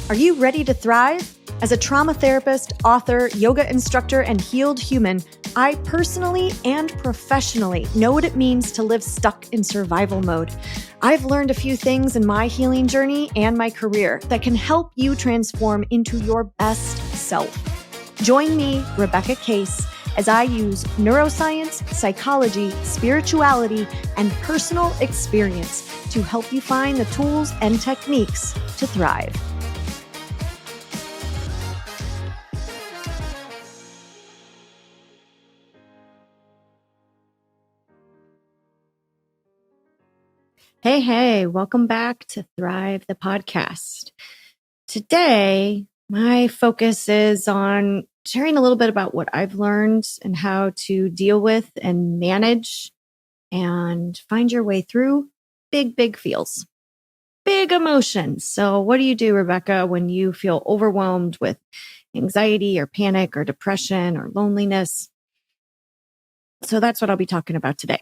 Are you ready to thrive? As a trauma therapist, author, yoga instructor, and healed human, I personally and professionally know what it means to live stuck in survival mode. I've learned a few things in my healing journey and my career that can help you transform into your best self. Join me, Rebecca Case, as I use neuroscience, psychology, spirituality, and personal experience to help you find the tools and techniques to thrive. Hey, welcome back to Thrive the podcast. Today, my focus is on sharing a little bit about what I've learned and how to deal with and manage and find your way through big feels, big emotions. So what do you do, Rebecca, when you feel overwhelmed with anxiety or panic or depression or loneliness? So that's what I'll be talking about today.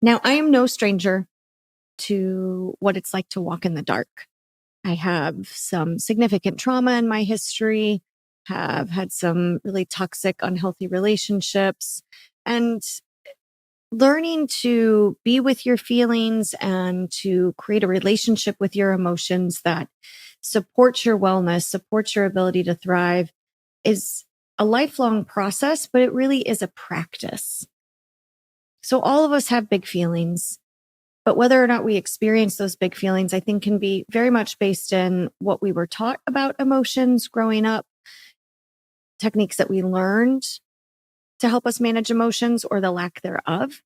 Now, I am no stranger to what it's like to walk in the dark. I have some significant trauma in my history, have had some really toxic, unhealthy relationships, and learning to be with your feelings and to create a relationship with your emotions that supports your wellness, supports your ability to thrive is a lifelong process, but it really is a practice. So all of us have big feelings. But whether or not we experience those big feelings, I think can be very much based in what we were taught about emotions growing up, techniques that we learned to help us manage emotions or the lack thereof,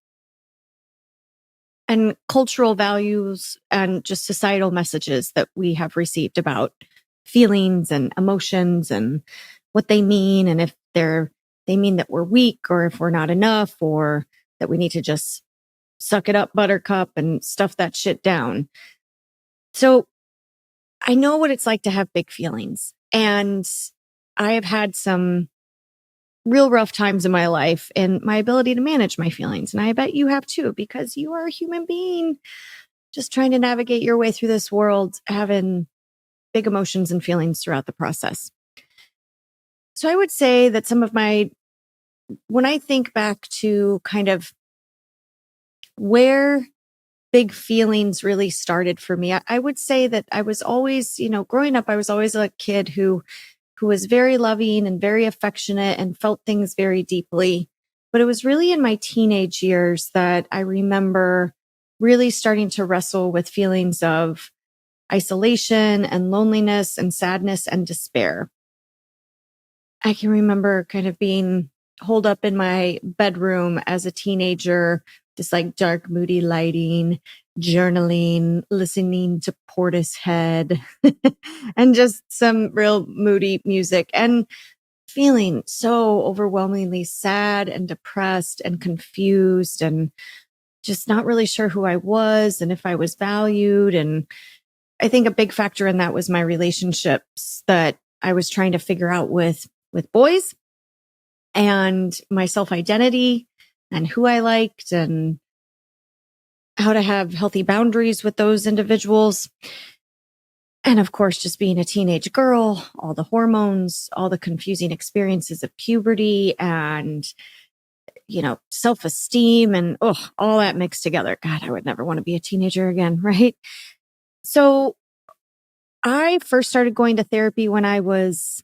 and cultural values and just societal messages that we have received about feelings and emotions and what they mean, and if they mean that we're weak or if we're not enough or that we need to just suck it up, buttercup, and stuff that shit down. So I know what it's like to have big feelings, and I have had some real rough times in my life and my ability to manage my feelings. And I bet you have too, because you are a human being just trying to navigate your way through this world, having big emotions and feelings throughout the process. So I would say that when I think back to kind of where big feelings really started for me, I would say that I was always, growing up, I was always a kid who was very loving and very affectionate and felt things very deeply. But it was really in my teenage years that I remember really starting to wrestle with feelings of isolation and loneliness and sadness and despair. I can remember kind of being holed up in my bedroom as a teenager, just like dark, moody lighting, journaling, listening to Portishead, and just some real moody music, and feeling so overwhelmingly sad and depressed and confused and just not really sure who I was and if I was valued. And I think a big factor in that was my relationships that I was trying to figure out with boys, and my self-identity and who I liked and how to have healthy boundaries with those individuals. And of course, just being a teenage girl, all the hormones, all the confusing experiences of puberty and, self-esteem and all that mixed together. God, I would never want to be a teenager again, right? So I first started going to therapy when I was,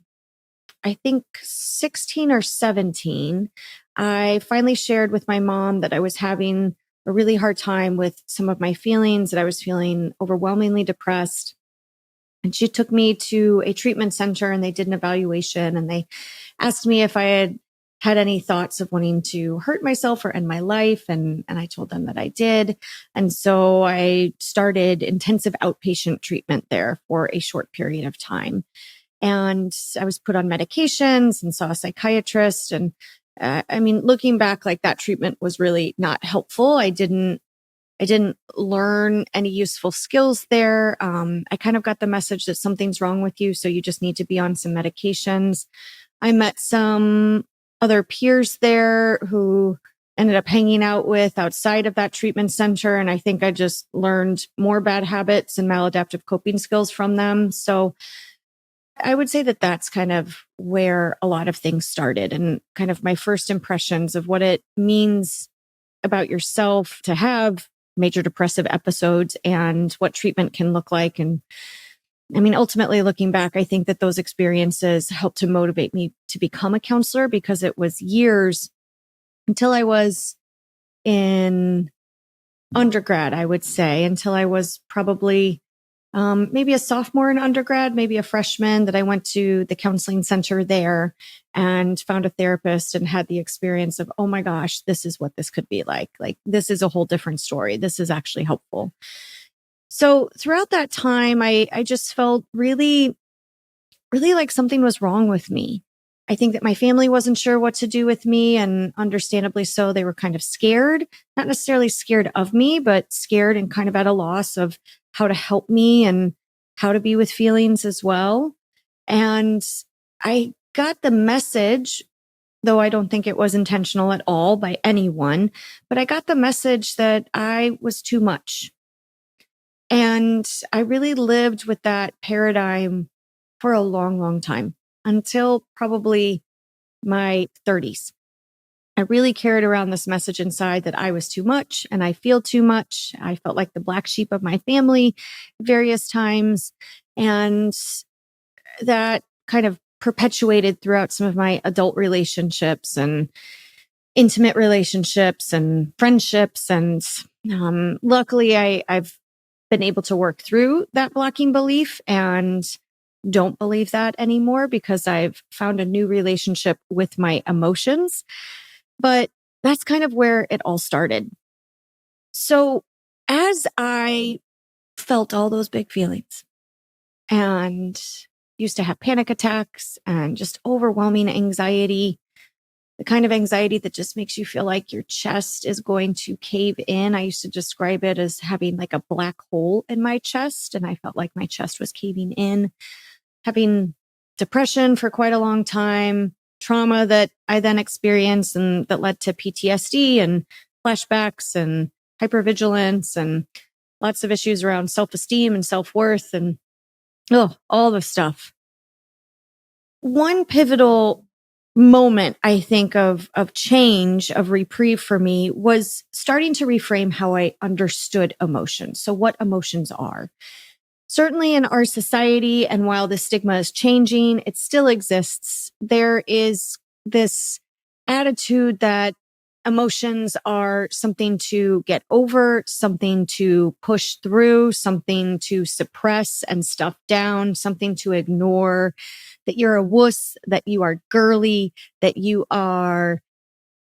I think, 16 or 17. I finally shared with my mom that I was having a really hard time with some of my feelings, that I was feeling overwhelmingly depressed. And she took me to a treatment center and they did an evaluation, and they asked me if I had any thoughts of wanting to hurt myself or end my life. And I told them that I did. And so I started intensive outpatient treatment there for a short period of time. And I was put on medications and saw a psychiatrist. And looking back, like, that treatment was really not helpful. I didn't learn any useful skills there. I kind of got the message that something's wrong with you, so you just need to be on some medications. I met some other peers there who ended up hanging out with outside of that treatment center. And I think I just learned more bad habits and maladaptive coping skills from them. So I would say that that's kind of where a lot of things started and kind of my first impressions of what it means about yourself to have major depressive episodes and what treatment can look like. And I mean, ultimately looking back, I think that those experiences helped to motivate me to become a counselor because it was years until I was in undergrad, I would say, until I was probably maybe a sophomore in undergrad, maybe a freshman, that I went to the counseling center there and found a therapist and had the experience of, oh my gosh, this is what this could be like. Like, this is a whole different story. This is actually helpful. So throughout that time, I just felt really, really like something was wrong with me. I think that my family wasn't sure what to do with me, and understandably so. They were kind of scared, not necessarily scared of me, but scared and kind of at a loss of how to help me and how to be with feelings as well. And I got the message, though I don't think it was intentional at all by anyone, but I got the message that I was too much. And I really lived with that paradigm for a long, long time until probably my 30s. I really carried around this message inside that I was too much and I feel too much. I felt like the black sheep of my family various times. And that kind of perpetuated throughout some of my adult relationships and intimate relationships and friendships. And luckily, I've been able to work through that blocking belief and don't believe that anymore because I've found a new relationship with my emotions. But that's kind of where it all started. So as I felt all those big feelings and used to have panic attacks and just overwhelming anxiety, the kind of anxiety that just makes you feel like your chest is going to cave in. I used to describe it as having like a black hole in my chest, and I felt like my chest was caving in. Having depression for quite a long time, trauma that I then experienced and that led to PTSD and flashbacks and hypervigilance and lots of issues around self-esteem and self-worth and all the stuff. One pivotal moment, I think, of change, of reprieve for me was starting to reframe how I understood emotions. So what emotions are. Certainly in our society, and while the stigma is changing, it still exists. There is this attitude that emotions are something to get over, something to push through, something to suppress and stuff down, something to ignore, that you're a wuss, that you are girly, that you are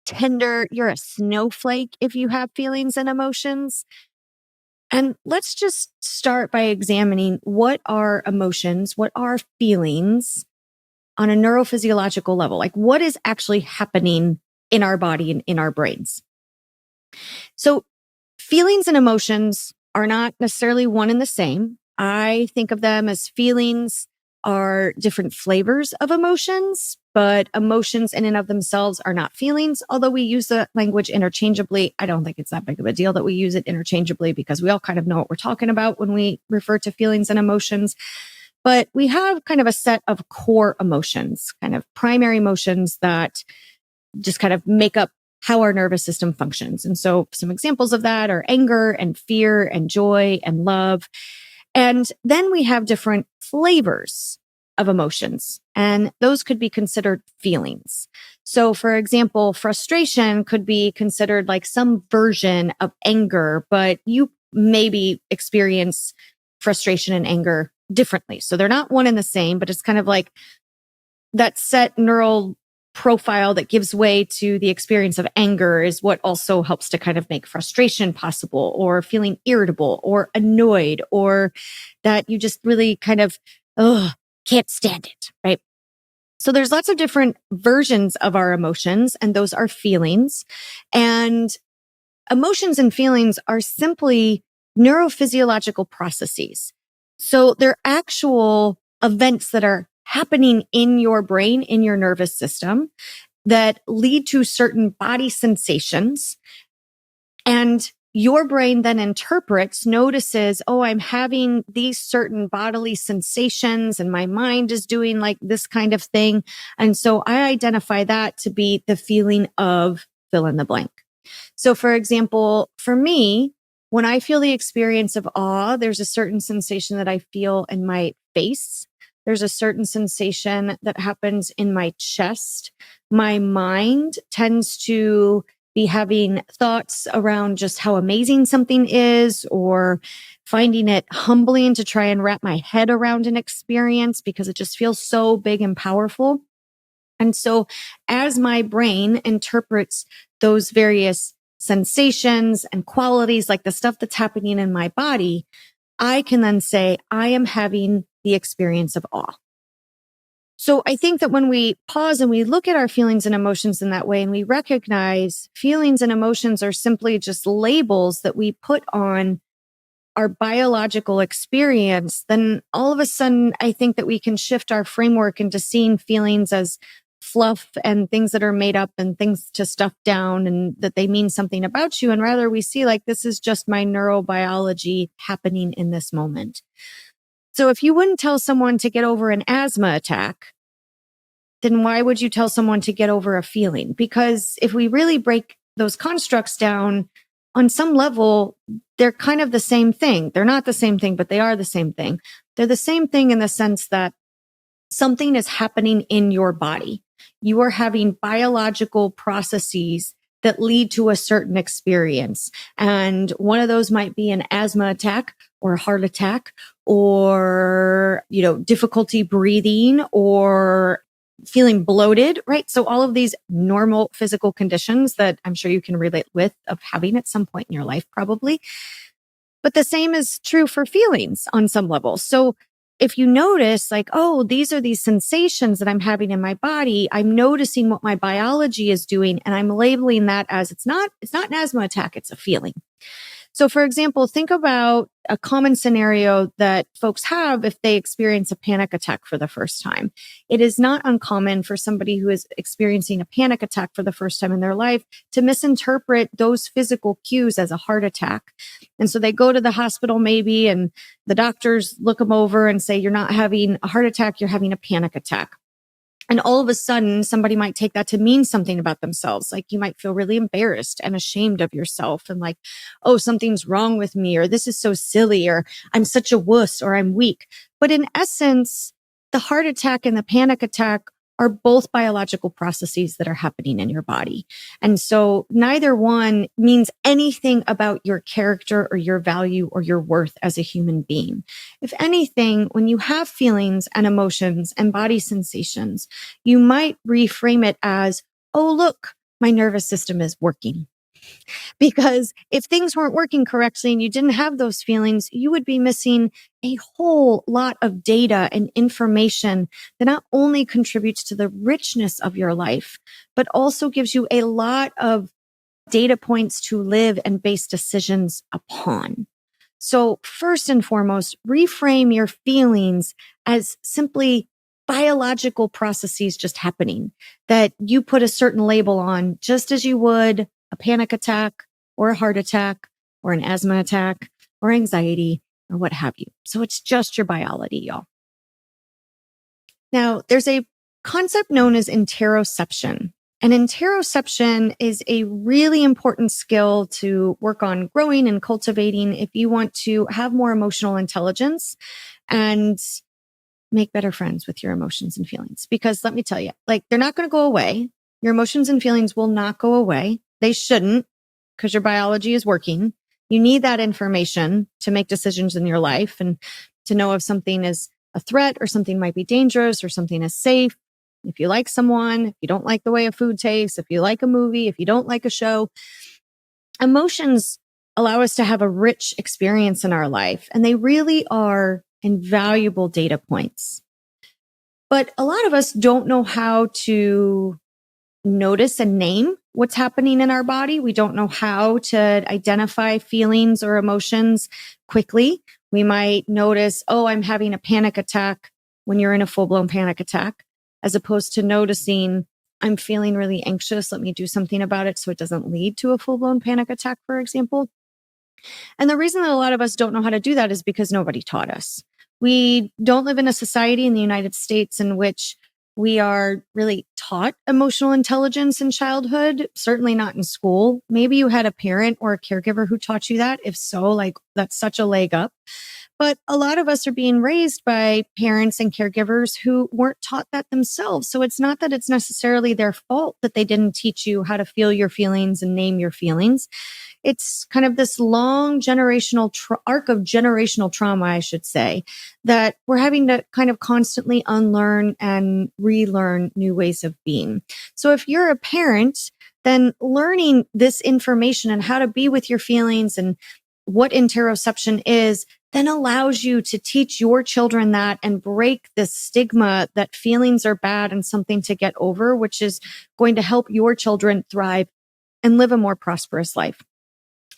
tender, you're a snowflake if you have feelings and emotions. And let's just start by examining what are emotions, what are feelings on a neurophysiological level? Like, what is actually happening in our body and in our brains? So feelings and emotions are not necessarily one and the same. I think of them as feelings are different flavors of emotions, but emotions in and of themselves are not feelings. Although we use the language interchangeably, I don't think it's that big of a deal that we use it interchangeably because we all kind of know what we're talking about when we refer to feelings and emotions. But we have kind of a set of core emotions, kind of primary emotions that just kind of make up how our nervous system functions. And so some examples of that are anger and fear and joy and love. And then we have different flavors of emotions, and those could be considered feelings. So for example, frustration could be considered like some version of anger, but you maybe experience frustration and anger differently. So they're not one and the same, but it's kind of like that set neural profile that gives way to the experience of anger is what also helps to kind of make frustration possible, or feeling irritable or annoyed, or that you just really kind of, can't stand it, right? So there's lots of different versions of our emotions, and those are feelings. And emotions and feelings are simply neurophysiological processes. So they're actual events that are happening in your brain, in your nervous system, that lead to certain body sensations. And your brain then interprets, notices, oh, I'm having these certain bodily sensations and my mind is doing like this kind of thing. And so I identify that to be the feeling of fill in the blank. So for example, for me, when I feel the experience of awe, there's a certain sensation that I feel in my face. There's a certain sensation that happens in my chest. My mind tends to be having thoughts around just how amazing something is, or finding it humbling to try and wrap my head around an experience because it just feels so big and powerful. And so as my brain interprets those various sensations and qualities, like the stuff that's happening in my body, I can then say, I am having the experience of awe. So I think that when we pause and we look at our feelings and emotions in that way, and we recognize feelings and emotions are simply just labels that we put on our biological experience, then all of a sudden, I think that we can shift our framework into seeing feelings as fluff and things that are made up and things to stuff down and that they mean something about you. And rather we see like, this is just my neurobiology happening in this moment. So if you wouldn't tell someone to get over an asthma attack, then why would you tell someone to get over a feeling? Because if we really break those constructs down, on some level, they're kind of the same thing. They're not the same thing, but they are the same thing. They're the same thing in the sense that something is happening in your body. You are having biological processes that lead to a certain experience. And one of those might be an asthma attack or a heart attack or, difficulty breathing or feeling bloated, right? So all of these normal physical conditions that I'm sure you can relate with of having at some point in your life, probably. But the same is true for feelings on some level. So if you notice like, oh, these are these sensations that I'm having in my body, I'm noticing what my biology is doing and I'm labeling that as it's not an asthma attack, it's a feeling. So for example, think about a common scenario that folks have if they experience a panic attack for the first time. It is not uncommon for somebody who is experiencing a panic attack for the first time in their life to misinterpret those physical cues as a heart attack. And so they go to the hospital maybe, and the doctors look them over and say, you're not having a heart attack, you're having a panic attack. And all of a sudden, somebody might take that to mean something about themselves. Like you might feel really embarrassed and ashamed of yourself and like, oh, something's wrong with me, or this is so silly, or I'm such a wuss, or I'm weak. But in essence, the heart attack and the panic attack are both biological processes that are happening in your body. And so neither one means anything about your character or your value or your worth as a human being. If anything, when you have feelings and emotions and body sensations, you might reframe it as, oh, look, my nervous system is working. Because if things weren't working correctly and you didn't have those feelings, you would be missing a whole lot of data and information that not only contributes to the richness of your life, but also gives you a lot of data points to live and base decisions upon. So first and foremost, reframe your feelings as simply biological processes just happening that you put a certain label on, just as you would a panic attack or a heart attack or an asthma attack or anxiety or what have you. So it's just your biology, y'all. Now, there's a concept known as interoception. And interoception is a really important skill to work on growing and cultivating if you want to have more emotional intelligence and make better friends with your emotions and feelings. Because let me tell you, like, they're not going to go away. Your emotions and feelings will not go away. They shouldn't, because your biology is working. You need that information to make decisions in your life and to know if something is a threat or something might be dangerous or something is safe. If you like someone, if you don't like the way a food tastes, if you like a movie, if you don't like a show, emotions allow us to have a rich experience in our life, and they really are invaluable data points. But a lot of us don't know how to notice and name what's happening in our body. We don't know how to identify feelings or emotions quickly. We might notice, oh, I'm having a panic attack when you're in a full-blown panic attack, as opposed to noticing I'm feeling really anxious. Let me do something about it so it doesn't lead to a full-blown panic attack, for example. And the reason that a lot of us don't know how to do that is because nobody taught us. We don't live in a society in the United States in which we are really taught emotional intelligence in childhood, certainly not in school. Maybe you had a parent or a caregiver who taught you that. If so, like that's such a leg up. But a lot of us are being raised by parents and caregivers who weren't taught that themselves. So it's not that it's necessarily their fault that they didn't teach you how to feel your feelings and name your feelings. It's kind of this long generational arc of generational trauma, I should say, that we're having to kind of constantly unlearn and relearn new ways of being. So if you're a parent, then learning this information and how to be with your feelings and what interoception is, then allows you to teach your children that and break this stigma that feelings are bad and something to get over, which is going to help your children thrive and live a more prosperous life.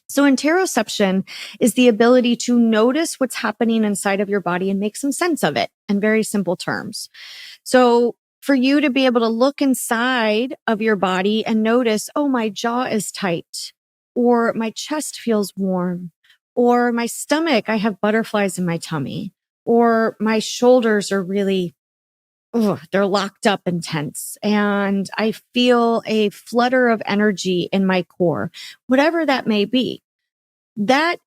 So interoception is the ability to notice what's happening inside of your body and make some sense of it in very simple terms. So for you to be able to look inside of your body and notice, oh, my jaw is tight, or my chest feels warm, or my stomach, I have butterflies in my tummy, or my shoulders are really, they're locked up and tense, and I feel a flutter of energy in my core, whatever that may be. That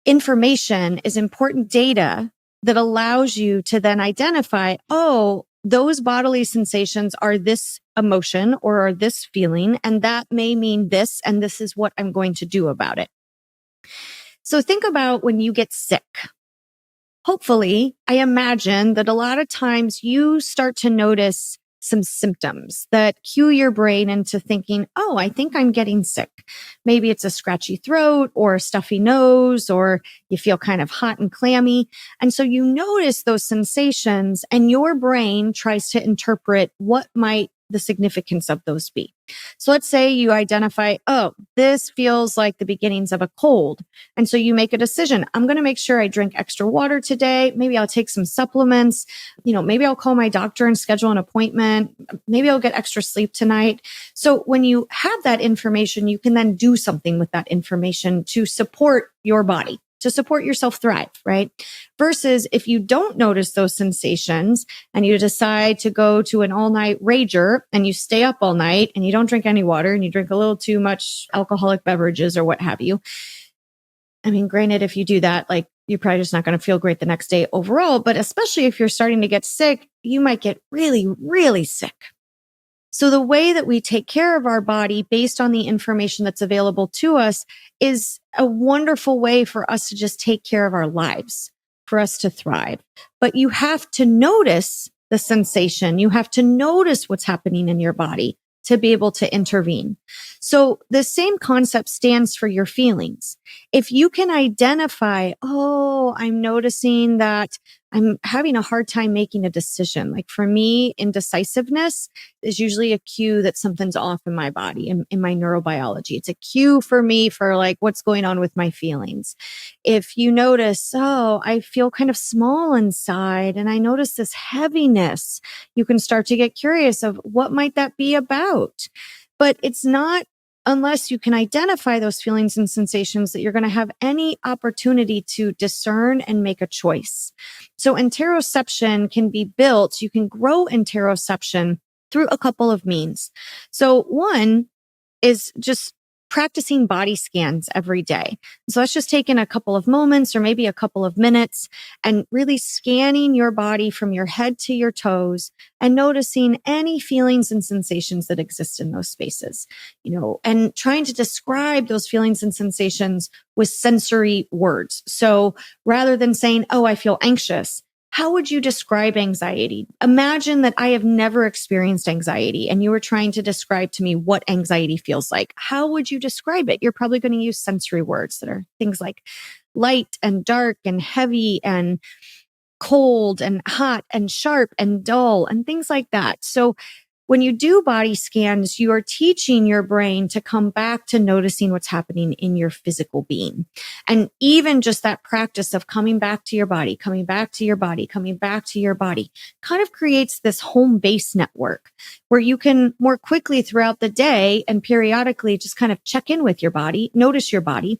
information is important data that allows you to then identify, oh, those bodily sensations are this emotion or are this feeling, and that may mean this, and this is what I'm going to do about it. So think about when you get sick. Hopefully, I imagine that a lot of times you start to notice some symptoms that cue your brain into thinking, oh, I think I'm getting sick. Maybe it's a scratchy throat or a stuffy nose, or you feel kind of hot and clammy. And so you notice those sensations and your brain tries to interpret what might the significance of those be. So let's say you identify, oh, this feels like the beginnings of a cold. And so you make a decision. I'm going to make sure I drink extra water today. Maybe I'll take some supplements. Maybe I'll call my doctor and schedule an appointment. Maybe I'll get extra sleep tonight. So when you have that information, you can then do something with that information to support your body, to support yourself thrive, right? Versus if you don't notice those sensations and you decide to go to an all-night rager and you stay up all night and you don't drink any water and you drink a little too much alcoholic beverages or what have you. I mean, granted, if you do that, like you're probably just not going to feel great the next day overall, but especially if you're starting to get sick, you might get really, really sick. So the way that we take care of our body based on the information that's available to us is a wonderful way for us to just take care of our lives, for us to thrive. But you have to notice the sensation. You have to notice what's happening in your body to be able to intervene. So the same concept stands for your feelings. If you can identify, oh, I'm noticing that I'm having a hard time making a decision. Like for me, indecisiveness is usually a cue that something's off in my body, in my neurobiology. It's a cue for me for like what's going on with my feelings. If you notice, oh, I feel kind of small inside and I notice this heaviness, you can start to get curious of what might that be about. But it's not unless you can identify those feelings and sensations that you're going to have any opportunity to discern and make a choice. So interoception can be built. You can grow interoception through a couple of means. So one is just practicing body scans every day. So that's just taking a couple of moments or maybe a couple of minutes and really scanning your body from your head to your toes and noticing any feelings and sensations that exist in those spaces, and trying to describe those feelings and sensations with sensory words. So rather than saying, oh, I feel anxious, how would you describe anxiety? Imagine that I have never experienced anxiety and you were trying to describe to me what anxiety feels like. How would you describe it? You're probably going to use sensory words that are things like light and dark and heavy and cold and hot and sharp and dull and things like that. So When you do body scans, you are teaching your brain to come back to noticing what's happening in your physical being. And even just that practice of coming back to your body, coming back to your body, coming back to your body kind of creates this home base network where you can more quickly throughout the day and periodically just kind of check in with your body, notice your body.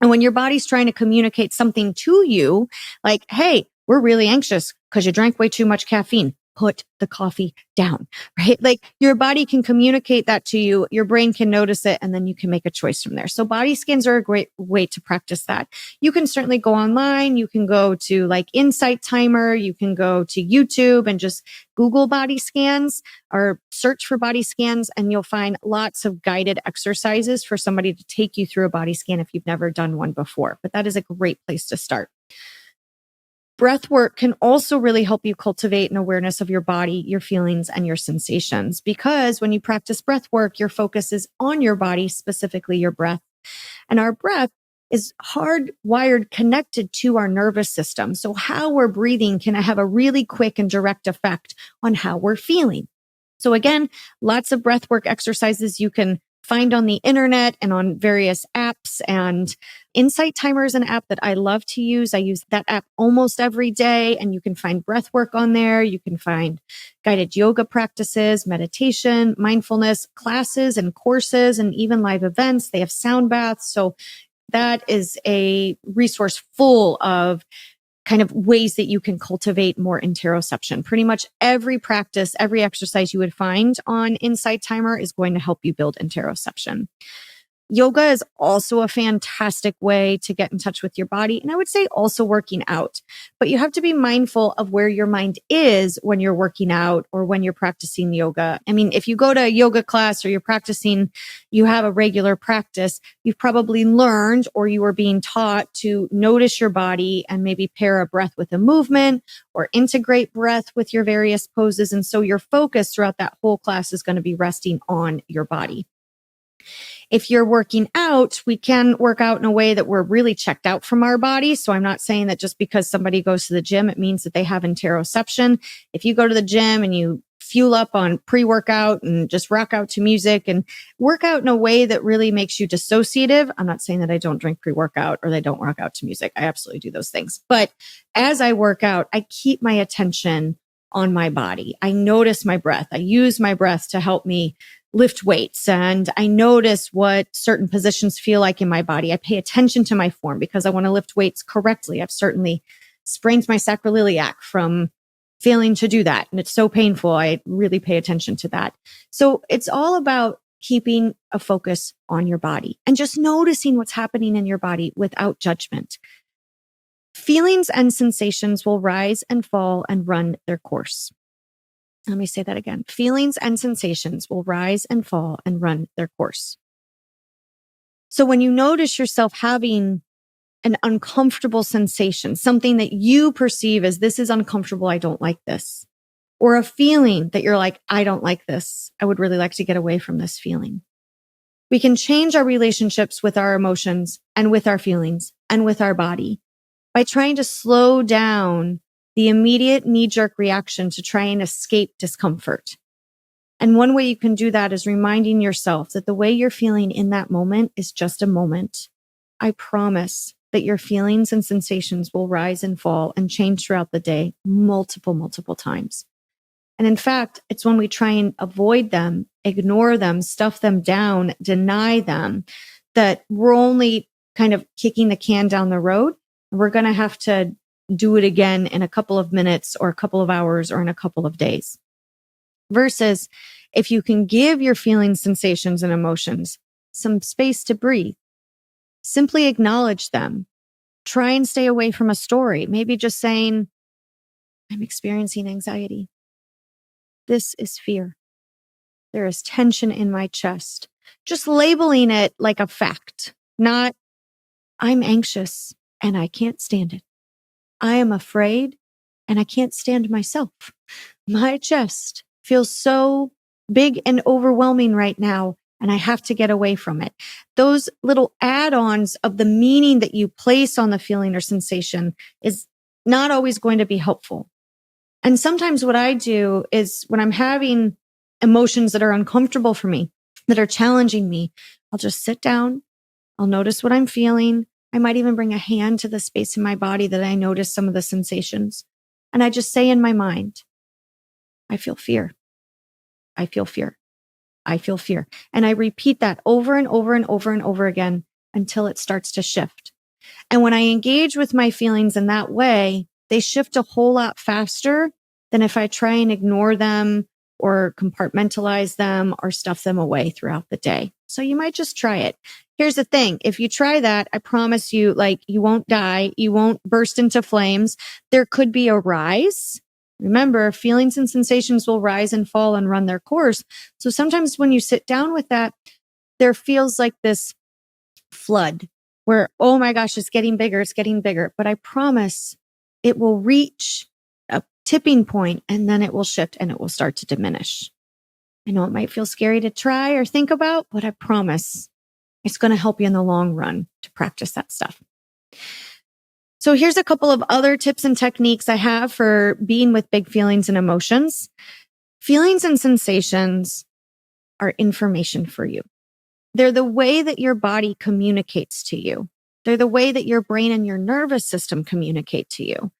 And when your body's trying to communicate something to you, like, hey, we're really anxious because you drank way too much caffeine, put the coffee down, right? Like your body can communicate that to you. Your brain can notice it and then you can make a choice from there. So body scans are a great way to practice that. You can certainly go online. You can go to like Insight Timer. You can go to YouTube and just Google body scans or search for body scans and you'll find lots of guided exercises for somebody to take you through a body scan if you've never done one before. But that is a great place to start. Breath work can also really help you cultivate an awareness of your body, your feelings, and your sensations. Because when you practice breath work, your focus is on your body, specifically your breath. And our breath is hardwired connected to our nervous system. So how we're breathing can have a really quick and direct effect on how we're feeling. So again, lots of breathwork exercises you can find on the internet and on various apps. And Insight Timer is an app that I love to use. I use that app almost every day, and you can find breathwork on there. You can find guided yoga practices, meditation, mindfulness classes and courses, and even live events. They have sound baths. So that is a resource full of kind of ways that you can cultivate more interoception. Pretty much every practice, every exercise you would find on Insight Timer is going to help you build interoception. Yoga is also a fantastic way to get in touch with your body. And I would say also working out, but you have to be mindful of where your mind is when you're working out or when you're practicing yoga. I mean, if you go to a yoga class or you're practicing, you have a regular practice, you've probably learned or you are being taught to notice your body and maybe pair a breath with a movement or integrate breath with your various poses. And so your focus throughout that whole class is going to be resting on your body. If you're working out, we can work out in a way that we're really checked out from our body. So I'm not saying that just because somebody goes to the gym, it means that they have interoception. If you go to the gym and you fuel up on pre-workout and just rock out to music and work out in a way that really makes you dissociative. I'm not saying that I don't drink pre-workout or that I don't rock out to music. I absolutely do those things. But as I work out, I keep my attention on my body. I notice my breath. I use my breath to help me lift weights and I notice what certain positions feel like in my body. I pay attention to my form because I want to lift weights correctly. I've certainly sprained my sacroiliac from failing to do that. And it's so painful. I really pay attention to that. So it's all about keeping a focus on your body and just noticing what's happening in your body without judgment. Feelings and sensations will rise and fall and run their course. Let me say that again. Feelings and sensations will rise and fall and run their course. So when you notice yourself having an uncomfortable sensation, something that you perceive as this is uncomfortable, I don't like this, or a feeling that you're like, I don't like this, I would really like to get away from this feeling. We can change our relationships with our emotions and with our feelings and with our body by trying to slow down the immediate knee-jerk reaction to try and escape discomfort. And one way you can do that is reminding yourself that the way you're feeling in that moment is just a moment. I promise that your feelings and sensations will rise and fall and change throughout the day multiple times. And in fact, it's when we try and avoid them, ignore them, stuff them down, deny them, that we're only kind of kicking the can down the road. And we're going to have to do it again in a couple of minutes or a couple of hours or in a couple of days. Versus if you can give your feelings, sensations, and emotions some space to breathe, simply acknowledge them. Try and stay away from a story. Maybe just saying, I'm experiencing anxiety. This is fear. There is tension in my chest. Just labeling it like a fact, not I'm anxious and I can't stand it. I am afraid and I can't stand myself. My chest feels so big and overwhelming right now, and I have to get away from it. Those little add-ons of the meaning that you place on the feeling or sensation is not always going to be helpful. And sometimes what I do is when I'm having emotions that are uncomfortable for me, that are challenging me, I'll just sit down. I'll notice what I'm feeling. I might even bring a hand to the space in my body that I notice some of the sensations. And I just say in my mind, I feel fear. I feel fear. I feel fear. And I repeat that over and over and over and over again until it starts to shift. And when I engage with my feelings in that way, they shift a whole lot faster than if I try and ignore them or compartmentalize them or stuff them away throughout the day. So you might just try it. Here's the thing. If you try that, I promise you, like, you won't die. You won't burst into flames. There could be a rise. Remember, feelings and sensations will rise and fall and run their course. So sometimes when you sit down with that, there feels like this flood where, oh my gosh, it's getting bigger. It's getting bigger. But I promise it will reach a tipping point and then it will shift and it will start to diminish. I know it might feel scary to try or think about, but I promise it's going to help you in the long run to practice that stuff. So here's a couple of other tips and techniques I have for being with big feelings and emotions. Feelings and sensations are information for you. They're the way that your body communicates to you. They're the way that your brain and your nervous system communicate to you.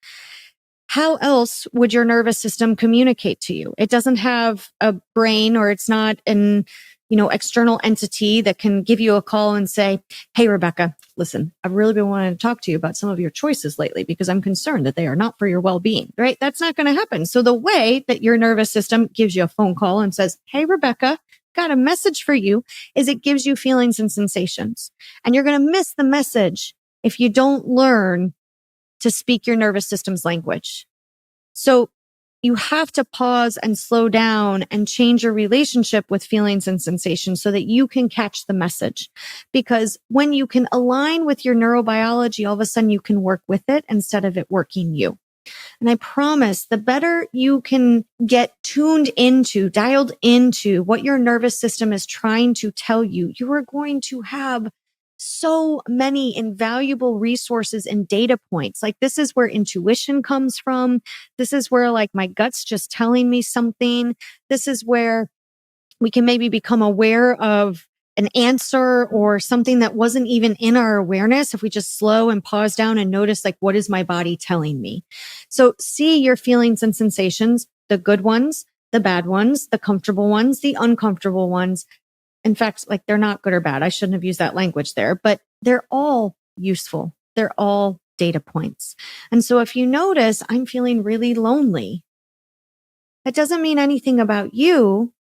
How else would your nervous system communicate to you? It doesn't have a brain, or it's not an, external entity that can give you a call and say, hey, Rebecca, listen, I've really been wanting to talk to you about some of your choices lately because I'm concerned that they are not for your well-being, right? That's not going to happen. So the way that your nervous system gives you a phone call and says, hey, Rebecca, got a message for you, is it gives you feelings and sensations. And you're going to miss the message if you don't learn to speak your nervous system's language. So you have to pause and slow down and change your relationship with feelings and sensations so that you can catch the message. Because when you can align with your neurobiology, all of a sudden you can work with it instead of it working you. And I promise the better you can get tuned into, dialed into what your nervous system is trying to tell you, you are going to have so many invaluable resources and data points. Like, this is where intuition comes from. This is where, like, my gut's just telling me something. This is where we can maybe become aware of an answer or something that wasn't even in our awareness if we just slow and pause down and notice, like, what is my body telling me? So see your feelings and sensations, the good ones, the bad ones, the comfortable ones, the uncomfortable ones. In fact, like, they're not good or bad. I shouldn't have used that language there, but they're all useful. They're all data points. And so if you notice, I'm feeling really lonely, that doesn't mean anything about you.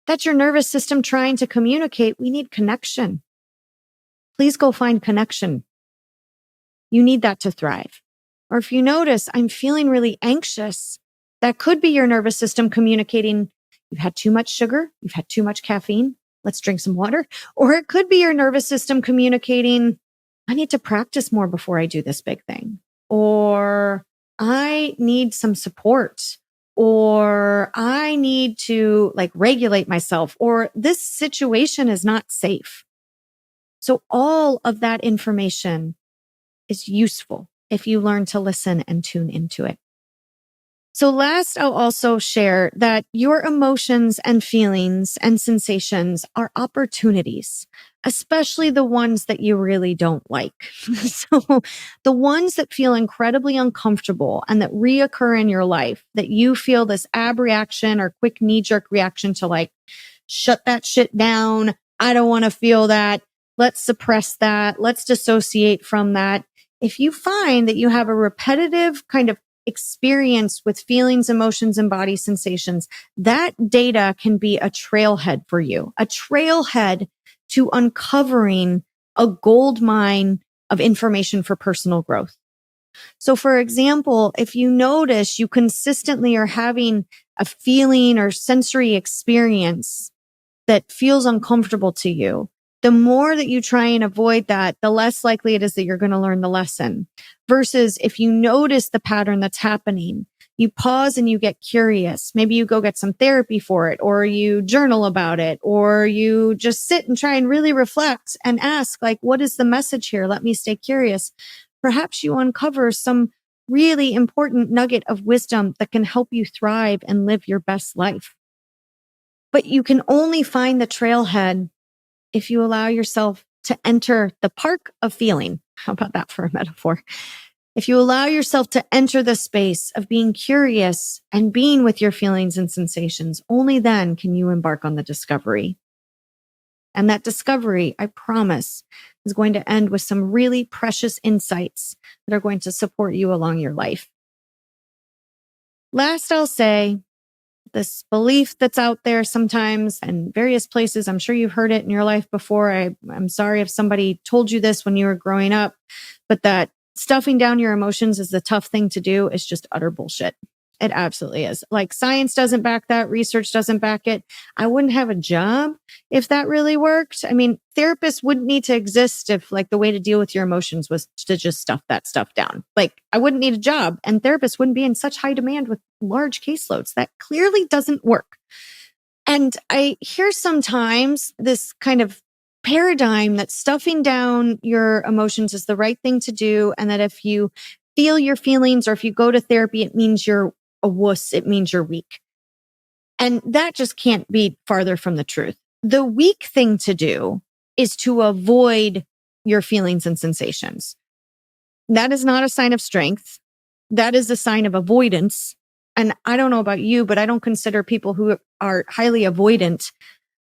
That's your nervous system trying to communicate. We need connection. Please go find connection. You need that to thrive. Or if you notice, I'm feeling really anxious, that could be your nervous system communicating, you've had too much sugar, you've had too much caffeine, let's drink some water. Or it could be your nervous system communicating, I need to practice more before I do this big thing. Or I need some support. Or I need to, like, regulate myself, or this situation is not safe. So all of that information is useful if you learn to listen and tune into it. So last, I'll also share that your emotions and feelings and sensations are opportunities, especially the ones that you really don't like. So the ones that feel incredibly uncomfortable and that reoccur in your life, that you feel this abreaction or quick knee-jerk reaction to, like, shut that shit down. I don't want to feel that. Let's suppress that. Let's dissociate from that. If you find that you have a repetitive kind of experience with feelings, emotions, and body sensations, that data can be a trailhead for you, a trailhead to uncovering a gold mine of information for personal growth. So for example, if you notice you consistently are having a feeling or sensory experience that feels uncomfortable to you, the more that you try and avoid that, the less likely it is that you're going to learn the lesson. Versus if you notice the pattern that's happening, you pause and you get curious. Maybe you go get some therapy for it, or you journal about it, or you just sit and try and really reflect and ask, like, what is the message here? Let me stay curious. Perhaps you uncover some really important nugget of wisdom that can help you thrive and live your best life. But you can only find the trailhead if you allow yourself to enter the park of feeling. How about that for a metaphor? If you allow yourself to enter the space of being curious and being with your feelings and sensations, only then can you embark on the discovery. And that discovery, I promise, is going to end with some really precious insights that are going to support you along your life. Last, I'll say, this belief that's out there sometimes and various places, I'm sure you've heard it in your life before. I'm sorry if somebody told you this when you were growing up, but that stuffing down your emotions is the tough thing to do is just utter bullshit. It absolutely is. Like, science doesn't back that. Research doesn't back it. I wouldn't have a job if that really worked. I mean, therapists wouldn't need to exist if like the way to deal with your emotions was to just stuff that stuff down. Like, I wouldn't need a job and therapists wouldn't be in such high demand with large caseloads. That clearly doesn't work. And I hear sometimes this kind of paradigm that stuffing down your emotions is the right thing to do. And that if you feel your feelings or if you go to therapy, it means you're a wuss. It means you're weak. And that just can't be farther from the truth. The weak thing to do is to avoid your feelings and sensations. That is not a sign of strength. That is a sign of avoidance. And I don't know about you, but I don't consider people who are highly avoidant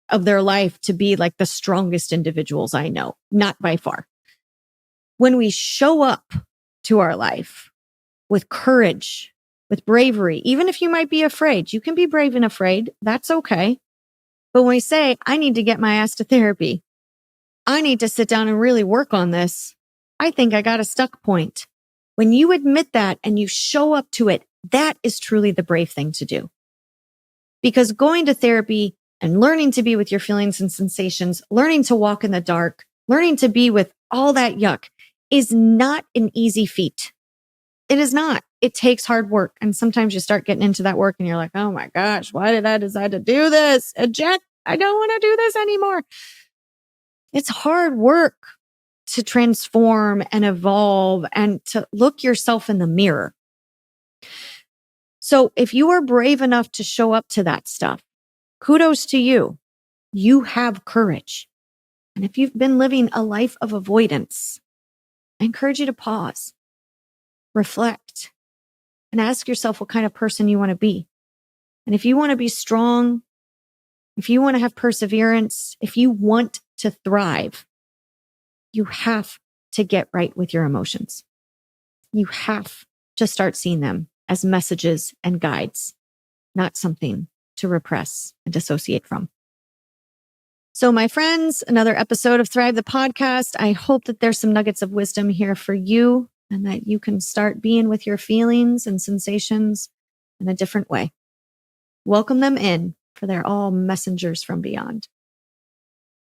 of their life to be like the strongest individuals I know, not by far. When we show up to our life with courage, with bravery, even if you might be afraid, you can be brave and afraid. That's okay. But when we say, I need to get my ass to therapy, I need to sit down and really work on this, I think I got a stuck point. When you admit that and you show up to it, that is truly the brave thing to do. Because going to therapy and learning to be with your feelings and sensations, learning to walk in the dark, learning to be with all that yuck is not an easy feat. It is not. It takes hard work. And sometimes you start getting into that work and you're like, oh my gosh, why did I decide to do this? Eject. I don't want to do this anymore. It's hard work to transform and evolve and to look yourself in the mirror. So if you are brave enough to show up to that stuff, kudos to you. You have courage. And if you've been living a life of avoidance, I encourage you to pause, reflect, and ask yourself what kind of person you want to be. And if you want to be strong, if you want to have perseverance, if you want to thrive, you have to get right with your emotions. You have to start seeing them as messages and guides, not something to repress and dissociate from. So my friends, another episode of Thrive the podcast. I hope that there's some nuggets of wisdom here for you and that you can start being with your feelings and sensations in a different way. Welcome them in, for they're all messengers from beyond.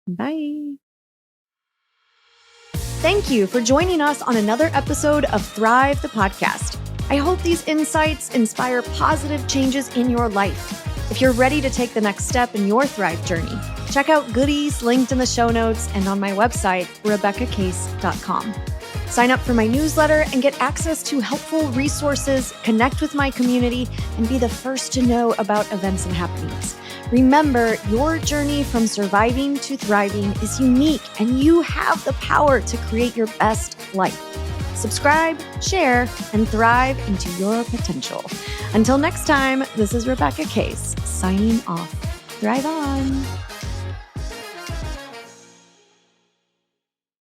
Bye. Thank you for joining us on another episode of Thrive the podcast. I hope these insights inspire positive changes in your life. If you're ready to take the next step in your Thrive journey, check out goodies linked in the show notes and on my website, RebeccaCase.com. Sign up for my newsletter and get access to helpful resources, connect with my community, and be the first to know about events and happenings. Remember, your journey from surviving to thriving is unique, and you have the power to create your best life. Subscribe, share, and thrive into your potential. Until next time, this is Rebecca Case, signing off. Thrive on.